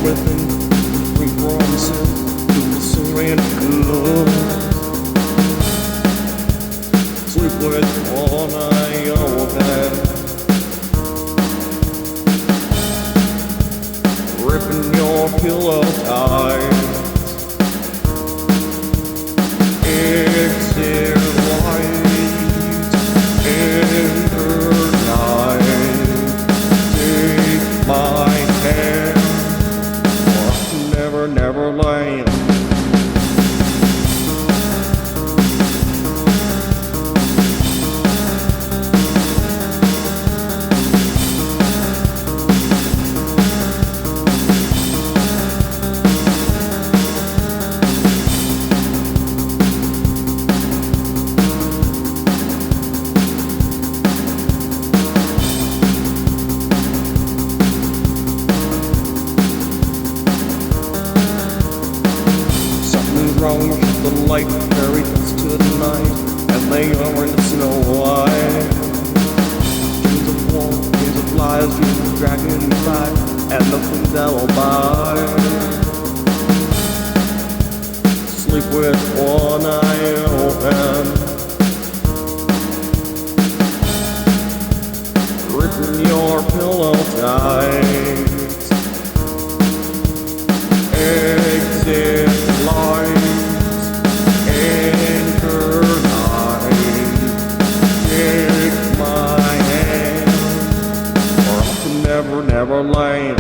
within, we promise it to the surrender good. Sleep with one eye open, ripping your pillow tight. Exit light in the night. Take my hand, or never land. Wrong with the light, very close to the night, and they are in the snow white. Dreams of war, dreams of lies, dreams of dragonfly, and nothing's alibi. Sleep with one eye open, ripping your pillow tight. Exit light. Never land.